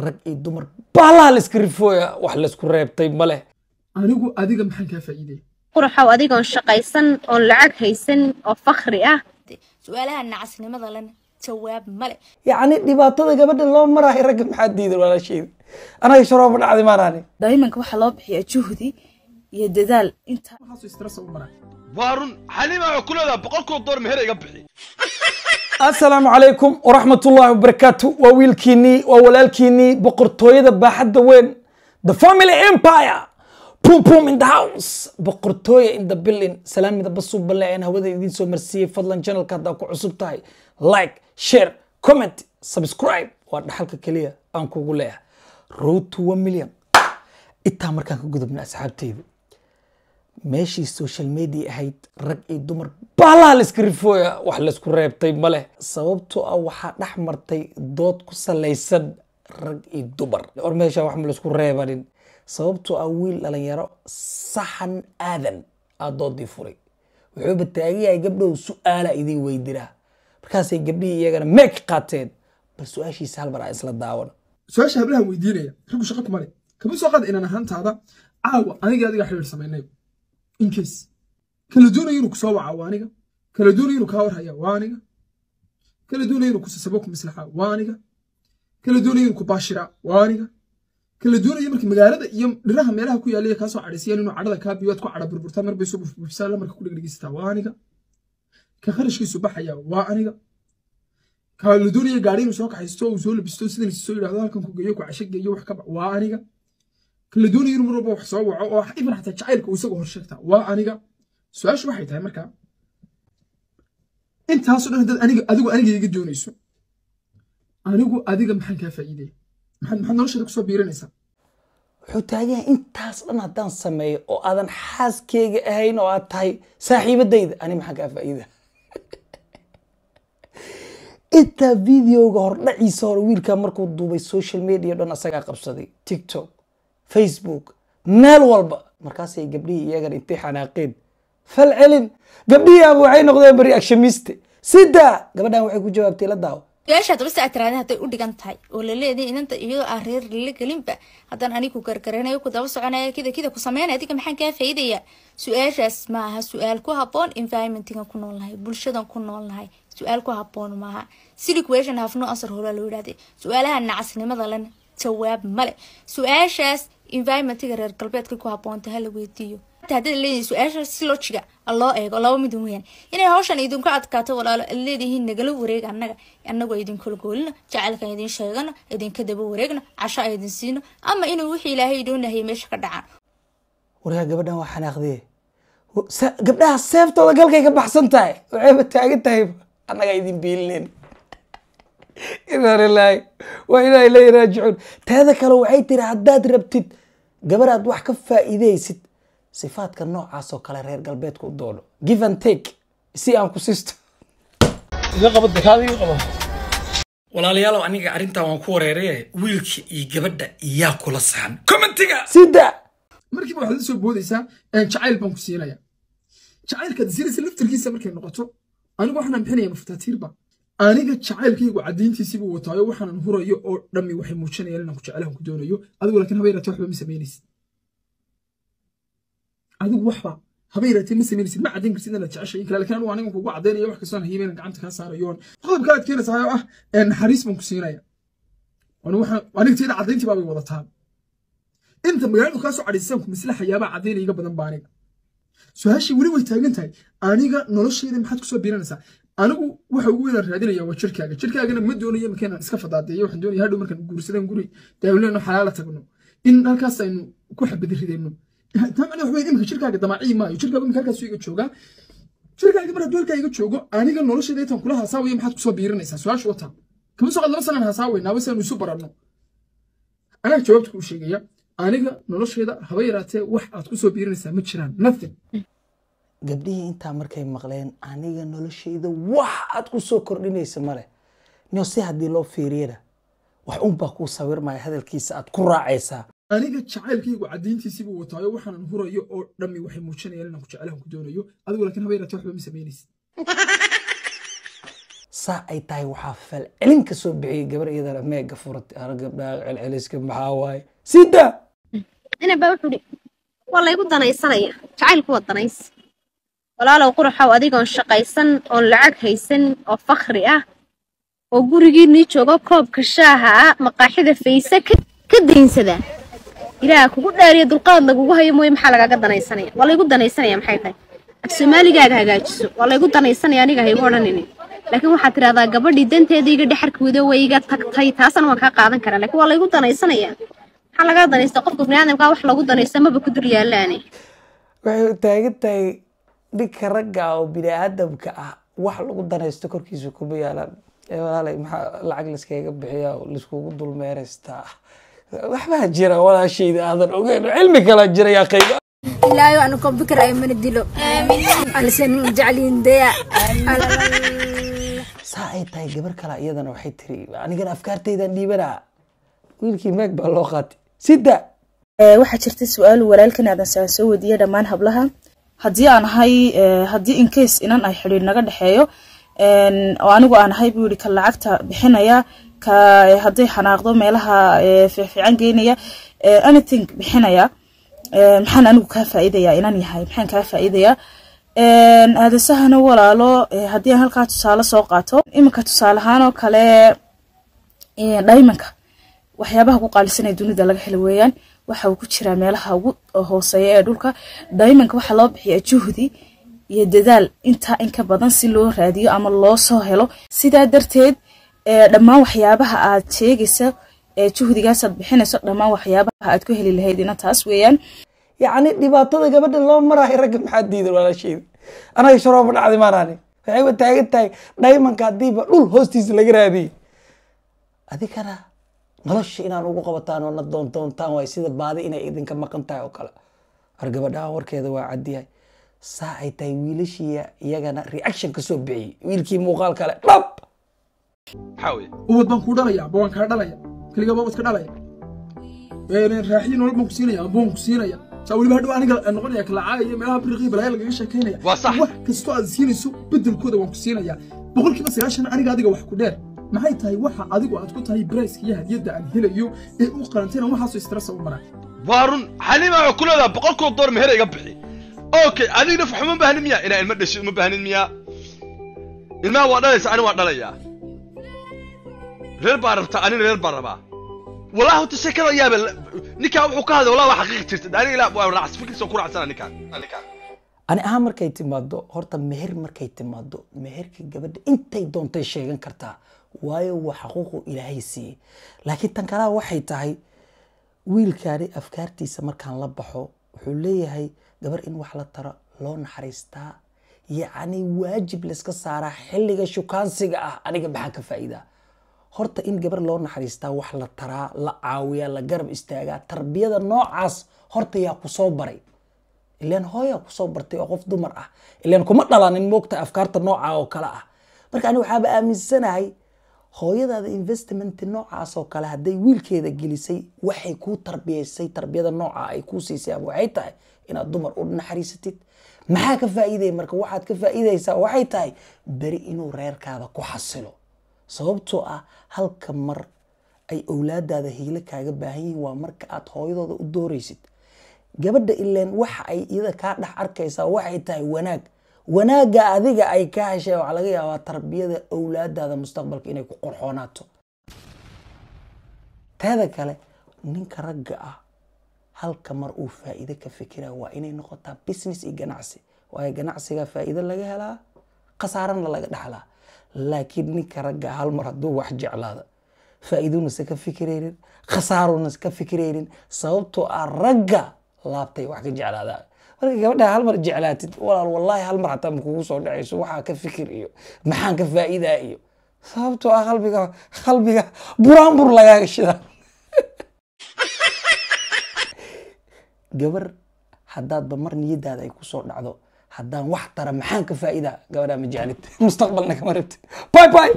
rag iyo dumar baalaa la iska rifooya wax la isku reebtay male anigu adiga maxaan ka faa'iiday quraxow adigoon shaqaysan oo lacag haysan oo fakhri ah su'aalaha nacasnimada lana jawaab male yacni dhibaatada gabadha loo marahay ragga maxaa diidan walaasheeda anaga sharooba dhacday maanaani daayimanka waxaa loo bixiyaa juhdi iyo dadaal inta waxaasoo stress u maray وارن حليمة وكلها بقولكم الدور مهرة يقبحي السلام عليكم ورحمة الله وبركاته وويلكيني وولالكيني بقرطوية باحد وين The Family Empire Boom boom in the house بقرطوية in the building سلام إذا بصوا بالله أنا هذا يدين سو مرسي فضلا channel كذا كو عصب تاي like share comment subscribe وأنا حلقة كلية أنكو قولها road to 1 million التامر كان كجذب من أصحاب تيبي ماشي السوشيال ميديا ahayd rag iyo dumar baalaa la iska rifooya wax la isku reebtay male sababtoo ah waxaa dhex martay dood ku salaysan rag iyo dumar or meesha wax ma la isku reebanin sababtoo ah wiil dhalinyaro saxan aadan aa doodii furay wuxuuba taagayahay gabdhow su'aala idin weydiraa markaasay gabdhihii iyagana meeg qaateen bal su-aashiisa hal mar aan isla daawano su-aasha hablaha weydiinaya raggu shaqo kuma leh kama soo qaad inaan ahaantaada caawa aniga adiga xiriir samaynay in case kala doonayo inuu ku soo waca waaniga kala doonayo inuu ka warhaya waaniga kala doonayo inuu ku sasabo ku maslaxa waaniga kala doonayo inuu ku baashira waaniga kala doonayo markii magaalada iyo dhiraha meelaha ku yaaliya ka soo cadhaysiyeen inuu cadhada ka biyo ku cadha burburta mar bay soo bufbufsaan la marka ku dhigdhigistaa waaniga ka kharashkiisu baxaya waa aniga kala doonayo gaari inuu soo kaxaysto uu soo labisto sidii soo yiraahdo halkan ku geeyo ku casho geeyo wax ka waa aniga kala doonayo inuu marba wax soo waco oo ibn xataa jacaylka uu isagu hor sheegta waa aniga su-aashu waxay tahay markaa intaasoo dhan dad adigu iga doonayso anigu adiga maxaan kaa faa'iiday maxaad nolosheeda kusoo biirinaysaa wuxuu taagan yahay intaas dhan haddaan sameeyo oo aadan xaaskeyga ahayn oo aad tahay saaxiibadayda ani maxaan kaa faa'iida intaa videoga hordhaciisa hore wiilkaa markuu duubay social media dhan asagaa qabsaday tiktok facebook meel walba markaasay gabdhihii iyagana intay xanaaqeen fal celin gabdhihii aaba waxay noqdeen bari akshamiiste sidaa gabadhan waxay ku jawaabtay la daawo su-aashaad basta aad tiraahday hadday u dhigan tahay oo la leedahay inanta iyadoo aan reer lala gelinba haddaan anigu gargaranayo ku daba soconaya kida ku sameynaya adiga maxaan kaa faa'iidayaa su-aashaas ma aha su-aal ku habboon environmentigan ku nool nahay bulshadan ku nool nahay su-aal ku habboon maaha silly question have no answer horaa loo yidhahday su-aalaha nacasnimada lana jawaab male su-aashaas environmentiga reer galbeedka ku habboonta hala weydiiyo hadda leeyahay su-aashaas si lojiga loo eego laba mid weeyaan inay hawshan idinku adkaato walaalo leedahiin nagala wareeg annagu idin kala goolina jacaylkan idin sheegana idinka daba wareegna casho idin siino ama inuu wixii ilaahay doonahay meesha ka dhacaan waryaa gabadhan waa xanaaqdee gabdhaha seeftooda galkay ka baxsan tahay waxayba taagan tahay annaga idin biilinen inaa lilaahi waa inaa ilaahi raajicuun teeda kale waxay tiri haddaad rabtid gabadhaad wax ka faa'iidaysid sifaadka noocaas oo kale reer galbeedku u doono give and take si aan ku siisto walaalayaal aniga arrintan waan ku wareeraya wiilka iyo gabadha iyaa kula sahan commentiga sida markiiba waxaad la soo boodaysaa jacayl baan ku siinaya jacaylkaad siinaysa laftirkiisa markay noqoto anigu waxaan bixinaya mafataatiirba aniga jacaylkaygu cadayntiisiibuu wataayo waxaanan hurayo oo dhammi waxay muujinayaan inaan ku jecelahan ku doonayo adigu laakiin habeeraatee waxba ma samaynaysid adigu waxba habeeraatee ma samaynaysid ma caddayn karsid inaad jeceshay in kale laakiin anigu aniga kugu caddaynaya wax kastoo hayeen inaan gacanta kaa saarayoon qodobka aad keenaysaa oo ah naxariis baan ku siinaya aniga teeda caddayntii baabay wadataa inta magaaladu kaa soo cadhaysaan ku maslaxayaabaa caddaynaya iga badan baa aniga su-aashii weli way taagan tahay aniga nolosheeda maxaad kusoo biiranaysaa anigu waxa ugu weyn raadinaya waa jirkaagana ma doonayo markaan iska fadaadeeyo waxaan doonaya hadhow markaan guursadaan guri daawleeno xalaala tagno in halkaas aynu ku xabadi ridayno tamana wax weyn imika jirkaaga damaaci maayo jirkaaga imika halkaas iga jooga jirkaaga mar hadduu halkaa iga joogo aniga nolosheeda intaan kula haasaawayo maxaad kusoo biiranaysaa su-aashu wata kama soo qad 2 sanaan haasaawaynaa bas aanu isu baranno anaga jawaabta kuu sheegaya aniga nolosheeda haba yaraatee wax aad kusoo biiranaysaa ma jiraan nothing gabdhihii intaa markay maqleen aniga noloshayda wax aad ku soo kordhinaysa male niyo si haddii loo fiiriyana wax unbaa kuu sawirmaya hadalkiisa aad ku raacaysaa aniga jacaylkaygu cadayntiisiibuu wataayo waxaanan hurayo oo dhammi waxay muujinayaan inaan ku jecelahan ku doonayo adigu laakiin habeeraatee waxba ma samaynaysid saa ay tahay waxaa falcelin ka soo bixiyay gabar iyadana meega furatay gabdhaha celceliska maxaa waaye sida inaba wuxuu dhi waa laygu danaysanaya jacaylku waa danays walaalow quruxow adigoon shaqaysan oon lacag haysan oo fakhri ah oo gurigiinii joogo koobka shaaha ah maqaaxida faysa ka daynsada ilaaha kugu dhaariya dulqaad lagugu hayo mooye maxaa lagaaga danaysanaya waa laygu danaysanaya maxay tahay af soomaaligaaga hagaajiso waa laygu danaysanaya aniga haygu odhanini laakiin waxaad tidhahdaa gabadhii danteeda iga dhexarkooda way iga tagtay taasna waan kaa qaadan karaa laakiin waa laygu danaysanaya maxaa lagaa danaysta qofka biniaadamkaa wax lagu danaysta maba ku dul yaalaane waxay taagan tahay ninka ragga oo biniaadamka ah wax lagu danaysto korkiisa kuma yaalaan walaalay maxaa lacag layskaga bixiya oo layskugu dulmeeraystaa waxbaa jira walaashayda aadan ogeyn cilmi kala jira yaa qayba ilaahay aan ku fikir ay mana dilo alsan jaclin daya saa ay tahay gabar kale iyadana waxay tiri anigana afkaartaydan dhiibanaa wiilkii meeg baa loo qaatay sida waxaa jirta su'aal walaalkan aadan soo wadiiyay dhammaan hablaha haddii aan ahay haddii in case inan ay xiriir naga dhaxeeyo oo anigu aan ahay buu yiri ka lacagta bixinaya ka haday xanaaqdo meelaha fiican geynaya anything bixinaya maxaan anigu ka faa'iidayaa inaan yahay maxaan ka faa'iidayaa aadasahana walaalo haddii aan halkaa tusaale soo qaato iminka tusaale ahaan oo kale diamondka waxyaabaha ku qaalisan ee dunida laga helo weeyaan waxa uu ku jiraa meelaha ugu hooseeya ee dhulka diamondka waxa loo bixiyaa juhdi iyo dadaal in ka badan si loo raadiyo ama loo soo helo sidaa darteed dhammaan waxyaabaha aad sheegaysa juhdigaas aad bixinayso dhammaan waxyaabaha aad ku heli lahayd ina taas weeyaan yacni dhibaatada gabadha loo marayo ragga maxaa diidan walaashayda anaga sharooba dhacdi maanaani waxayba taagan tahay diamondka haddiiba dhul hoostiisa laga raadiyey adigana nolosha inaan ugu qabataan oo na doontaan waay sida baadi inay idinka maqan tahay oo kale war gabadhaha warkeeda waa cadyahay saa ay tahay wiilashiya iyagana reaction ka soo bixiyey wiilkii muuqaal kale dhab حاوي ubad baan ku dhalaya baan kaa dhalaya kaliya baan iska dhalaya raaxiin nolol baan ku siinaya baan ku siinaya saa waliba hadhow aniga noqonaya kala caayay meelaha briqi balay lagaga sheekeynaya waa sax wax kasto aad siinayso bedelkooda waan ku siinaya boqolkiiba 90 aniga adiga wax ku dheer maxay tahay waxa adigu aad ku tahay price iyo hadiyada aan helayo ee u qaranteena waxa soo stress u maray وارن حليمة وكلها بقولكم الدور مهرة يقبحي اوكي هذيك نفهم من بهن مياه انا المدش من بهن مياه الماء وادلس انا وادليا رير باربتا انا رير باربا والله هو تشكل يا بل نكا وحو هذا والله حقيقة جرت انا لا راح فكر سو كور عسنا نكا ani ahaan markay timaado horta meher markay timaado meherka gabadha intay doontay sheegan kartaa waayo waa xaquuqu ilaahay siiyey laakiin tan kale waxay tahay wiilkaani afkaartiisa markaan la baxo wuxuu leeyahay gabar in wax la taro loo naxariistaa yacni waajib layska saaraa xilliga shukaansiga ah aniga maxaan ka faa'iidaa horta in gabar loo naxariistaa wax la taraa la caawiyaa la garab istaagaa tarbiyada noocaas horta yaa ku soo baray ilaan hooyaa ku soo bartay oo qof dumar ah ilaan kuma dhalanin moogta afkaarta nooca oo kale ah marka ani waxaaba aaminsanahay hooyadaada investment noocaas oo kale hadday wiilkeeda gelisay waxay kuu tarbiyaysay tarbiyada nooca ay kuu siisay ama waxay tahay inaad dumar u naxariisatid maxaa ka faa'iiday marka waxaad ka faa'iidaysaa waxay tahay beri inuu reerkaada ku xasilo sababtoo ah halka mar ay awlaadaada hiilo kaaga baahan yihiin waa marka aad hooyadooda u dooraysid gabadha ileen waxa ay iyada kaa dhex arkaysaa waxay tahay wanaag wanaaga adiga ay ka heshay waxa laga yaabaa tarbiyada awlaadaada mustaqbalka inay ku qorxoonaato teeda kale ninka ragga ah halka mar uu faa'iido ka fikira waa inay noqotaa business iyo ganacsi waayo ganacsiga faa'iido laga helaa khasaarana laga dhaxlaa laakiin ninka ragga hal mar hadduu wax jeclaada faa'iiduna se ka fikiraynin khasaaruna ka fikiraynin sababtoo ah ragga laabtay wax ka jeclaada marka gabadha hal mar jeclaatid walaal wallahi hal mar hataa kugu soo dhacayso waxa ka fikir iyo maxaan ka faa'iidaa iyo sababtoo ah qalbiga buraanbur lagaaga shida gabar haddaadba mar niyadaada ay ku soo dhacdo haddaan wax tara maxaan ka faa'iidaa gabadha ma jeclid mustaqbalna kama rabtid bye bye